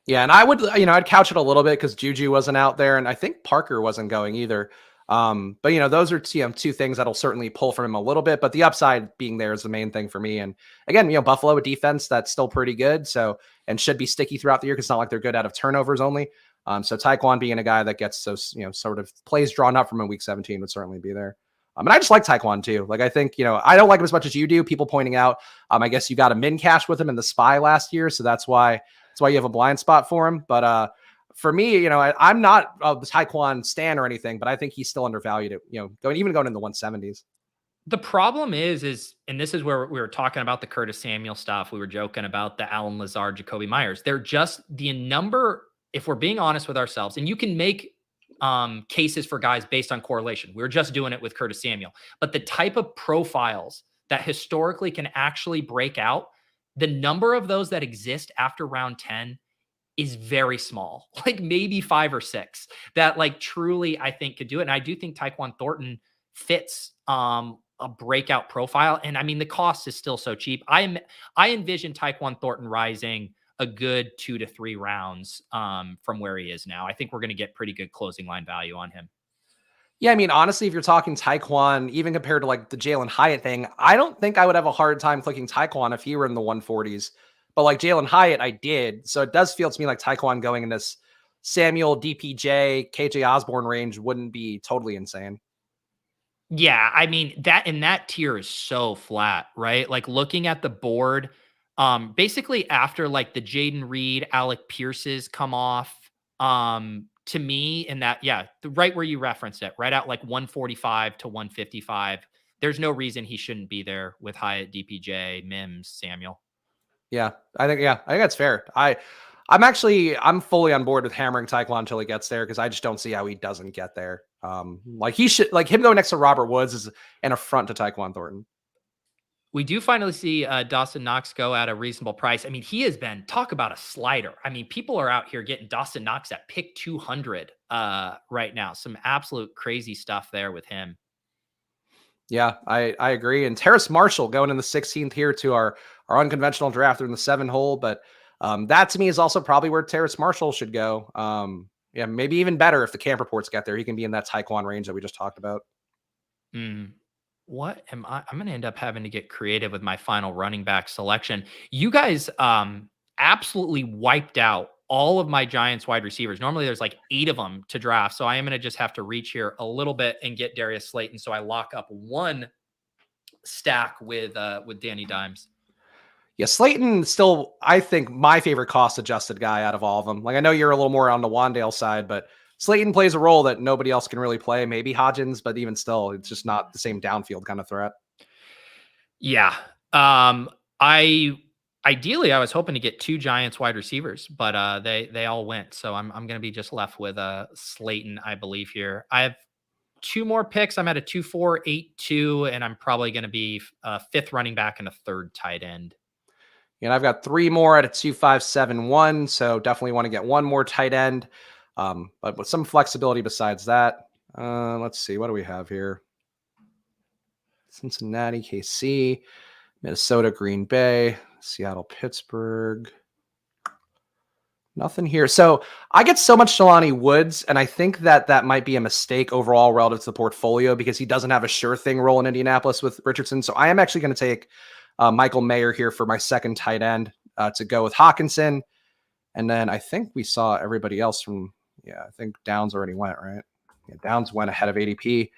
Yeah, and I would, I'd couch it a little bit because Juju wasn't out there, and I think Parker wasn't going either. But those are two things that'll certainly pull from him a little bit. But the upside being there is the main thing for me. And again, Buffalo, a defense that's still pretty good, so and should be sticky throughout the year because it's not like they're good out of turnovers only. So Tyquan being a guy that gets sort of plays drawn up from in week 17 would certainly be there. And I just like Tyquan too. Like I think I don't like him as much as you do. People pointing out, I guess you got a min cash with him in the SPY last year, so that's why you have a blind spot for him. But for me, I'm not the Tyquan stan or anything, but I think he's still undervalued at, going in the 170s. The problem is, and this is where we were talking about the Curtis Samuel stuff. We were joking about the Allen Lazard, Jacoby Myers. They're just the number, if we're being honest with ourselves, and you can make cases for guys based on correlation. We were just doing it with Curtis Samuel, but the type of profiles that historically can actually break out, the number of those that exist after round 10 is very small, like maybe 5 or 6 that like truly I think could do it. And I do think Tyquan Thornton fits a breakout profile. And I mean, the cost is still so cheap. I envision Tyquan Thornton rising a good 2 to 3 rounds from where he is now. I think we're going to get pretty good closing line value on him. Yeah, I mean, honestly, if you're talking Tyquan, even compared to like the Jalen Hyatt thing, I don't think I would have a hard time clicking Tyquan if he were in the 140s. But like Jalen Hyatt, I did. So it does feel to me like Tyquan going in this Samuel, DPJ, KJ Osborne range wouldn't be totally insane. Yeah, I mean, that tier is so flat, right? Like looking at the board, basically after like the Jaden Reed, Alec Pierce's come off, to me in that, right where you referenced it, right out like 145 to 155. There's no reason he shouldn't be there with Hyatt, DPJ, Mims, Samuel. Yeah, I think that's fair. I'm fully on board with hammering Tyquan until he gets there because I just don't see how he doesn't get there. Like he should, like him going next to Robert Woods is an affront to Tyquan Thornton. We do finally see Dawson Knox go at a reasonable price. I mean, he has been, talk about a slider. I mean, people are out here getting Dawson Knox at pick 200 right now. Some absolute crazy stuff there with him. Yeah, I agree. And Terrace Marshall going in the 16th here to our unconventional draft in the 7 hole. But that to me is also probably where Terrace Marshall should go. Yeah, maybe even better if the camp reports get there. He can be in that Tyquan range that we just talked about. What am I? I'm going to end up having to get creative with my final running back selection. You guys absolutely wiped out all of my Giants wide receivers. Normally there's like 8 of them to draft. So I am going to just have to reach here a little bit and get Darius Slayton. So I lock up one stack with Danny Dimes. Yeah, Slayton still, I think, my favorite cost-adjusted guy out of all of them. Like, I know you're a little more on the Wandale side, but Slayton plays a role that nobody else can really play. Maybe Hodgins, but even still, it's just not the same downfield kind of threat. Yeah. Ideally, I was hoping to get 2 Giants wide receivers, but they all went. So I'm going to be just left with Slayton, I believe here. I have 2 more picks. I'm at a 2-4, 8-2, and I'm probably going to be a 5th running back and a 3rd tight end. And I've got 3 more at a 2-5-7-1. So definitely want to get 1 more tight end, but with some flexibility besides that. Let's see. What do we have here? Cincinnati, KC, Minnesota, Green Bay, Seattle, Pittsburgh. Nothing here. So I get so much Jelani Woods, and I think that might be a mistake overall relative to the portfolio because he doesn't have a sure thing role in Indianapolis with Richardson. So I am actually going to take Michael Mayer here for my 2nd tight end to go with Hawkinson. And then I think we saw everybody else from, I think Downs already went, right? Yeah, Downs went ahead of ADP.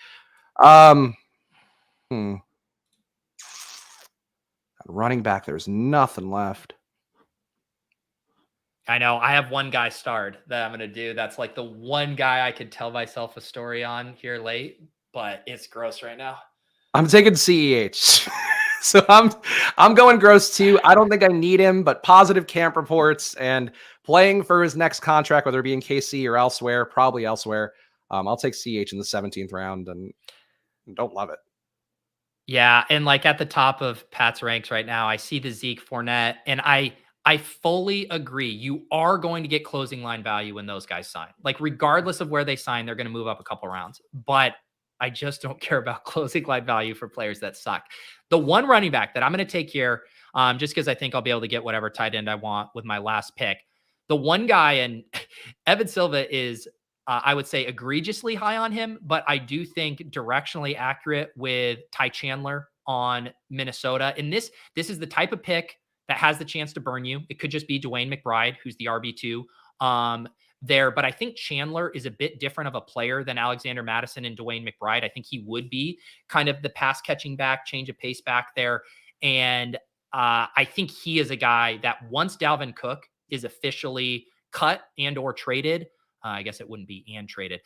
Running back, there's nothing left. I know. I have one guy starred that I'm going to do. That's like the one guy I could tell myself a story on here late, but it's gross right now. I'm taking CEH. So I'm going gross too. I don't think I need him, but positive camp reports and playing for his next contract, whether it be in KC or elsewhere, probably elsewhere. I'll take CEH in the 17th round and don't love it. Yeah, and like at the top of Pat's ranks right now, I see the Zeke Fournette, and I fully agree. You are going to get closing line value when those guys sign. Like regardless of where they sign, they're going to move up a couple rounds. But I just don't care about closing line value for players that suck. The one running back that I'm going to take here, just because I think I'll be able to get whatever tight end I want with my last pick. The one guy, and Evan Silva is I would say egregiously high on him, but I do think directionally accurate with Ty Chandler on Minnesota. And this is the type of pick that has the chance to burn you. It could just be Dwayne McBride, who's the RB2 there. But I think Chandler is a bit different of a player than Alexander Madison and Dwayne McBride. I think he would be kind of the pass catching back, change of pace back there. And I think he is a guy that once Dalvin Cook is officially cut and or traded, I guess it wouldn't be and traded,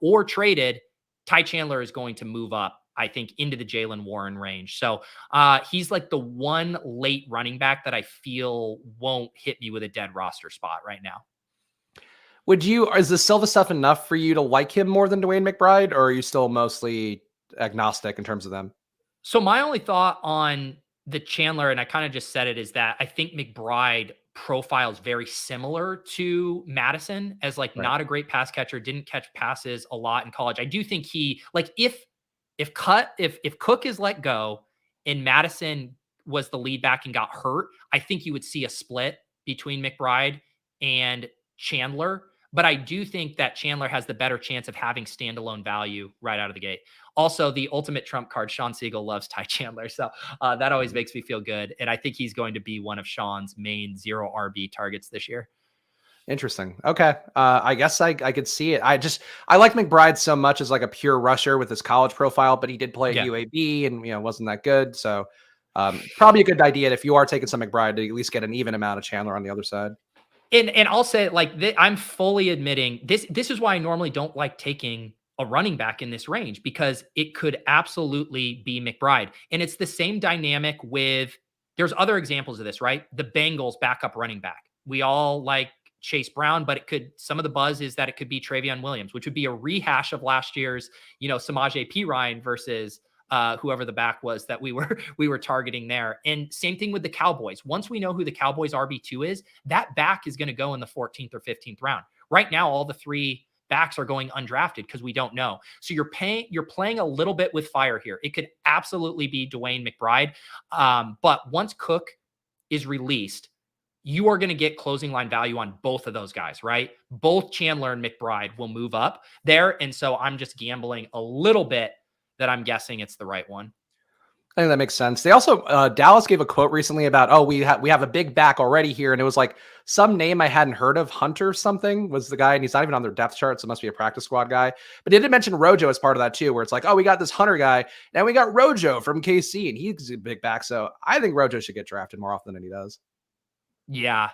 or traded, Ty Chandler is going to move up, I think, into the Jalen Warren range. So he's like the one late running back that I feel won't hit me with a dead roster spot right now. Is the Silva stuff enough for you to like him more than Dwayne McBride, or are you still mostly agnostic in terms of them? So my only thought on the Chandler, and I kind of just said it, is that I think McBride profiles very similar to Madison as like Right. not a great pass catcher, didn't catch passes a lot in college. I do think he like if Cook is let go and Madison was the lead back and got hurt, I think you would see a split between McBride and Chandler. But I do think that Chandler has the better chance of having standalone value right out of the gate. Also, the ultimate trump card, Sean Siegel loves Ty Chandler. So that always makes me feel good. And I think he's going to be one of Sean's main zero RB targets this year. Interesting. Okay. I guess I could see it. I like McBride so much as like a pure rusher with his college profile, but he did play at Yeah. UAB and, wasn't that good. So probably a good idea if you are taking some McBride to at least get an even amount of Chandler on the other side. And I'll say like I'm fully admitting this. This is why I normally don't like taking a running back in this range because it could absolutely be McBride. And it's the same dynamic with there's other examples of this, right? The Bengals backup running back. We all like Chase Brown, but some of the buzz is that it could be Travion Williams, which would be a rehash of last year's, Samaje Perine versus whoever the back was that we were targeting there. And same thing with the Cowboys. Once we know who the Cowboys RB2 is, that back is going to go in the 14th or 15th round. Right now, all the three backs are going undrafted because we don't know. So you're playing a little bit with fire here. It could absolutely be Dwayne McBride. But once Cook is released, you are going to get closing line value on both of those guys, right? Both Chandler and McBride will move up there. And so I'm just gambling a little bit that I'm guessing it's the right one. I think that makes sense. They also, Dallas gave a quote recently about, we have a big back already here. And it was like some name I hadn't heard of, Hunter something was the guy. And he's not even on their depth chart. So it must be a practice squad guy. But they did mention Rojo as part of that too, where it's like, we got this Hunter guy. Now we got Rojo from KC and he's a big back. So I think Rojo should get drafted more often than he does. Yeah.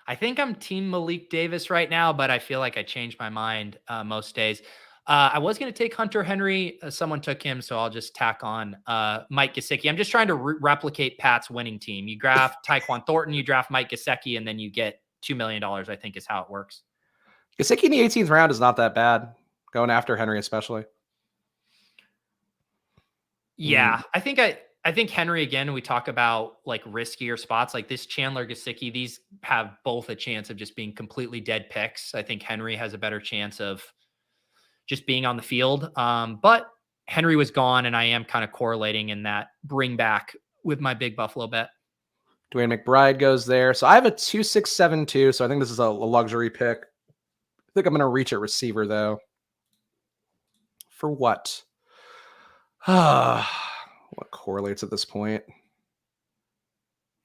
I think I'm team Malik Davis right now, but I feel like I change my mind most days. I was going to take Hunter Henry. Someone took him, so I'll just tack on Mike Gesicki. I'm just trying to replicate Pat's winning team. You draft Tyquan Thornton, you draft Mike Gesicki, and then you get $2 million, I think is how it works. Gesicki in the 18th round is not that bad, going after Henry especially. Yeah, I think Henry, again, we talk about like riskier spots like this Chandler Gesicki. These have both a chance of just being completely dead picks. I think Henry has a better chance of just being on the field. But Henry was gone, and I am kind of correlating in that bring back with my big Buffalo bet. Dwayne McBride goes there. So I have a 2-6-7-2. So I think this is a luxury pick. I think I'm going to reach at receiver, though. For what? What correlates at this point?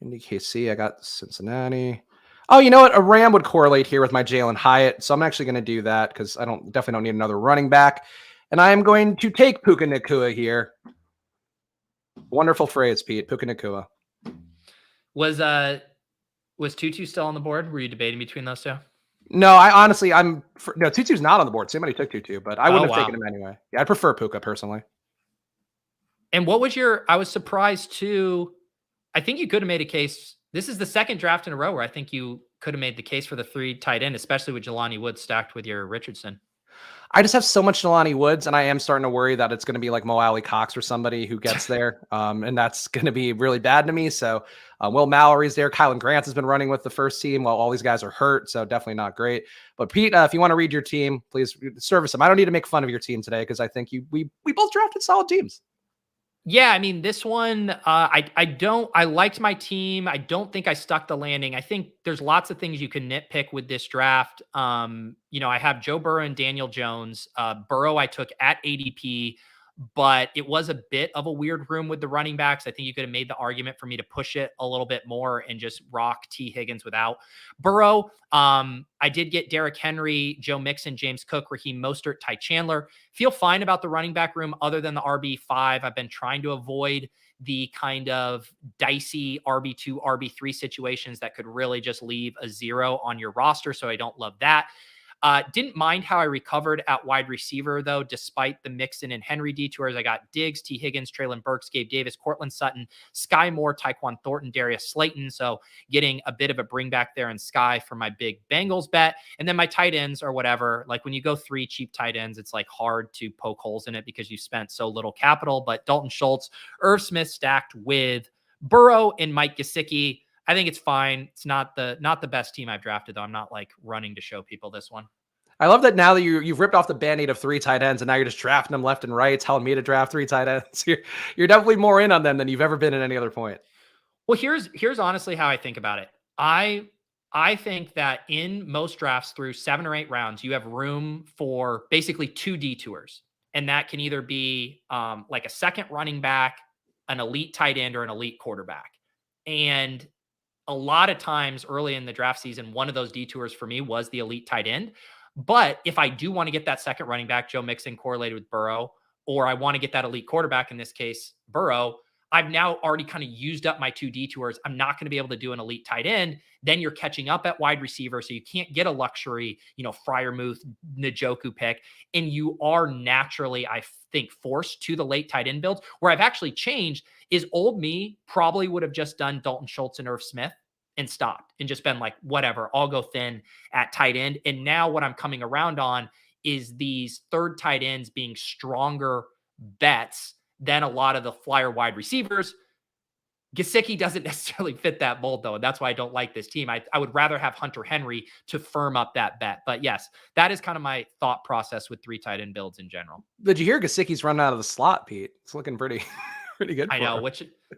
Indy KC, I got Cincinnati. Oh, you know what? A Ram would correlate here with my Jalen Hyatt. So I'm actually going to do that because I definitely don't need another running back. And I am going to take Puka Nacua here. Wonderful phrase, Pete. Puka Nacua. Was Tutu still on the board? Were you debating between those two? No, no, Tutu's not on the board. Somebody took Tutu, but I wouldn't have taken him anyway. Yeah, I prefer Puka personally. And what was I was surprised too. I think you could have made a case. This is the second draft in a row where I think you could have made the case for the 3 tight end, especially with Jelani Woods stacked with your Richardson. I just have so much Jelani Woods, and I am starting to worry that it's going to be like Mo Alley Cox or somebody who gets there, and that's going to be really bad to me. So Will Mallory's there. Kylan Grant has been running with the first team while all these guys are hurt, so definitely not great. But Pete, if you want to read your team, please service them. I don't need to make fun of your team today because I think we both drafted solid teams. Yeah, I mean, this one, I liked my team. I don't think I stuck the landing. I think there's lots of things you can nitpick with this draft. I have Joe Burrow and Daniel Jones. Burrow I took at ADP, but it was a bit of a weird room with the running backs. I think you could have made the argument for me to push it a little bit more and just rock T. Higgins without Burrow. I did get Derrick Henry, Joe Mixon, James Cook, Raheem Mostert, Ty Chandler. Feel fine about the running back room other than the RB5. I've been trying to avoid the kind of dicey RB2, RB3 situations that could really just leave a zero on your roster. So I don't love that. Didn't mind how I recovered at wide receiver, though, despite the Mixon and Henry detours. I got Diggs, T. Higgins, Treylon Burks, Gabe Davis, Cortland Sutton, Sky Moore, Tyquan Thornton, Darius Slayton. So getting a bit of a bring back there in Sky for my big Bengals bet. And then my tight ends or whatever. Like when you go 3 cheap tight ends, it's like hard to poke holes in it because you spent so little capital. But Dalton Schultz, Irv Smith stacked with Burrow and Mike Gesicki. I think it's fine. It's not the best team I've drafted, though. I'm not like running to show people this one. I love that now that you've ripped off the band-aid of 3 tight ends and now you're just drafting them left and right, telling me to draft 3 tight ends. You're definitely more in on them than you've ever been at any other point. Well, here's honestly how I think about it. I think that in most drafts through 7 or 8 rounds, you have room for basically 2 detours. And that can either be like a second running back, an elite tight end, or an elite quarterback. And a lot of times early in the draft season, one of those detours for me was the elite tight end. But if I do want to get that second running back, Joe Mixon correlated with Burrow, or I want to get that elite quarterback, in this case, Burrow, I've now already kind of used up my 2 detours. I'm not going to be able to do an elite tight end. Then you're catching up at wide receiver. So you can't get a luxury, Freiermuth, Njoku pick. And you are naturally, I think, forced to the late tight end builds. Where I've actually changed is old me probably would have just done Dalton Schultz and Irv Smith and stopped and just been like, whatever, I'll go thin at tight end. And now what I'm coming around on is these third tight ends being stronger bets than a lot of the flyer wide receivers. Gesicki doesn't necessarily fit that mold, though. And that's why I don't like this team. I would rather have Hunter Henry to firm up that bet. But yes, that is kind of my thought process with 3 tight end builds in general. Did you hear Gesicki's running out of the slot, Pete? It's looking pretty good. I know,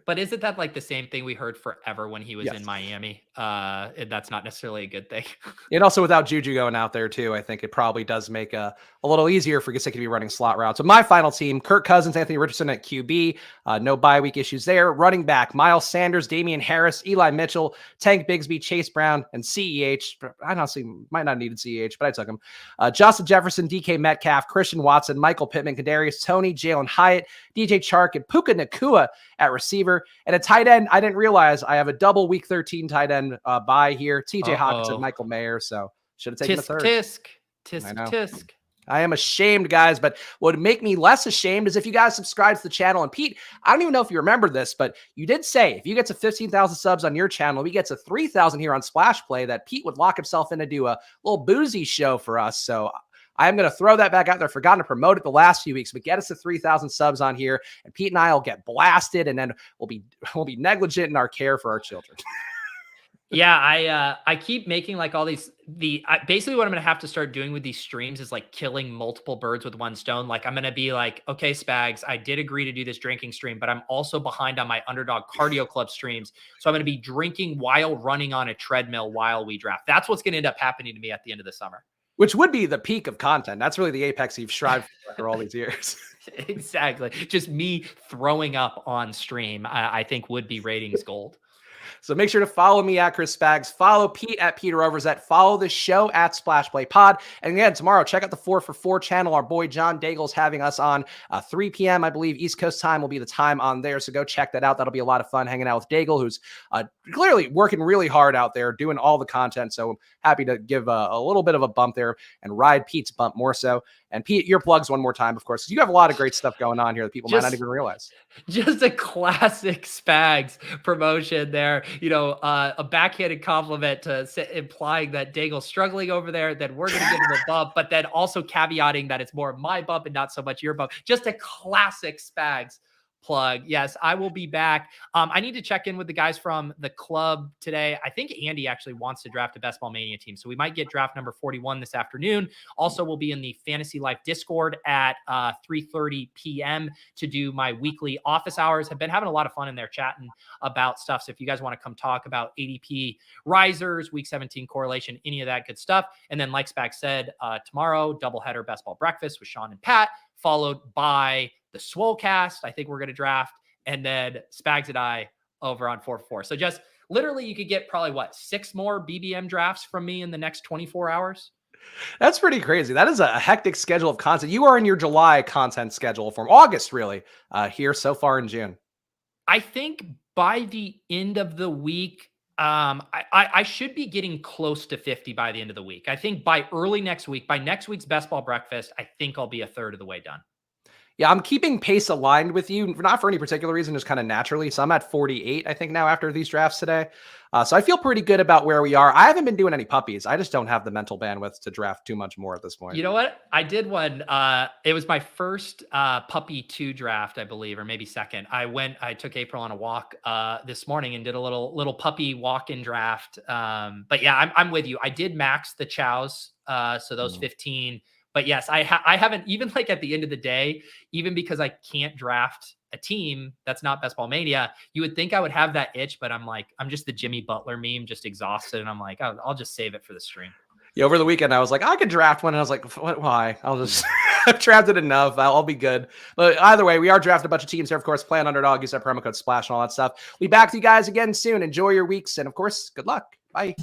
but isn't that like the same thing we heard forever when he was in Miami? That's not necessarily a good thing. And also without Juju going out there too, I think it probably does make a little easier for Gesicki to be running slot routes. So my final team, Kirk Cousins, Anthony Richardson at QB, no bye week issues there. Running back, Miles Sanders, Damian Harris, Eli Mitchell, Tank Bigsby, Chase Brown, and CEH. I honestly might not have needed CEH, but I took him. Justin Jefferson, DK Metcalf, Christian Watson, Michael Pittman, Kadarius Toney, Jalen Hyatt, DJ Chark, and Puka Nacua at receiver. And a tight end, I didn't realize I have a double week 13 tight end bye here. TJ Hawkins and Michael Mayer. So should have taken the third. Tisk. I am ashamed, guys, but what would make me less ashamed is if you guys subscribe to the channel. And Pete, I don't even know if you remember this, but you did say if you get to 15,000 subs on your channel, we get to 3,000 here on Splash Play, that Pete would lock himself in to do a little boozy show for us. So I am going to throw that back out there. Forgotten to promote it the last few weeks, but get us to 3,000 subs on here, and Pete and I will get blasted, and then we'll be negligent in our care for our children. Yeah, I keep making like all these basically what I'm going to have to start doing with these streams is like killing multiple birds with one stone. Like I'm going to be like, okay, Spags, I did agree to do this drinking stream, but I'm also behind on my Underdog Cardio Club streams. So I'm going to be drinking while running on a treadmill while we draft. That's what's going to end up happening to me at the end of the summer. Which would be the peak of content. That's really the apex you've strived for all these years. Exactly. Just me throwing up on stream, I think would be ratings gold. So make sure to follow me at Chris Spags, follow Pete at Peter Overzet, follow the show at Splash Play Pod. And again, tomorrow, check out the 4for4 channel. Our boy John Daigle's having us on 3 p.m. I believe East Coast time will be the time on there. So go check that out. That'll be a lot of fun hanging out with Daigle, who's clearly working really hard out there, doing all the content. So I'm happy to give a little bit of a bump there and ride Pete's bump more so. And Pete, your plugs one more time, of course, 'cause you have a lot of great stuff going on here that people might not even realize. Just a classic Spags promotion there. A backhanded compliment to implying that Daigle's struggling over there, that we're going to give him a bump, but then also caveating that it's more of my bump and not so much your bump. Just a classic Spags plug. Yes, I will be back. I need to check in with the guys from the club today. I think Andy actually wants to draft a Best Ball Mania team, so we might get draft number 41 this afternoon. Also, we'll be in the Fantasy Life Discord at 3:30 p.m. to do my weekly office hours. Have been having a lot of fun in there chatting about stuff. So if you guys want to come talk about ADP risers, Week 17 correlation, any of that good stuff. And then, like Spags said, tomorrow, doubleheader Best Ball Breakfast with Sean and Pat, followed by the Swolecast. I think we're going to draft, and then Spags and I over on 4-4. So just literally you could get probably 6 more BBM drafts from me in the next 24 hours. That's pretty crazy. That is a hectic schedule of content. You are in your July content schedule from August, really, here so far in June. I think by the end of the week, I should be getting close to 50 by the end of the week. I think by early next week, by next week's Best Ball Breakfast, I think I'll be a third of the way done. Yeah, I'm keeping pace aligned with you, not for any particular reason, just kind of naturally. So I'm at 48, I think, now after these drafts today. So I feel pretty good about where we are. I haven't been doing any puppies. I just don't have the mental bandwidth to draft too much more at this point. You know what? I did one. It was my first puppy 2 draft, I believe, or maybe second. I took April on a walk this morning and did a little puppy walk-in draft. But yeah, I'm with you. I did max the chows. So those 15. But yes, I haven't, even like at the end of the day, even because I can't draft a team that's not Best Ball Mania, you would think I would have that itch, but I'm just the Jimmy Butler meme, just exhausted. And I'm like, I'll just save it for the stream. Yeah, over the weekend, I was like, I could draft one. And I was like, why? I'll just, I've drafted enough. I'll be good. But either way, we are drafting a bunch of teams here. Of course, play on Underdog, use that promo code SPLASH and all that stuff. We'll be back to you guys again soon. Enjoy your weeks. And of course, good luck. Bye.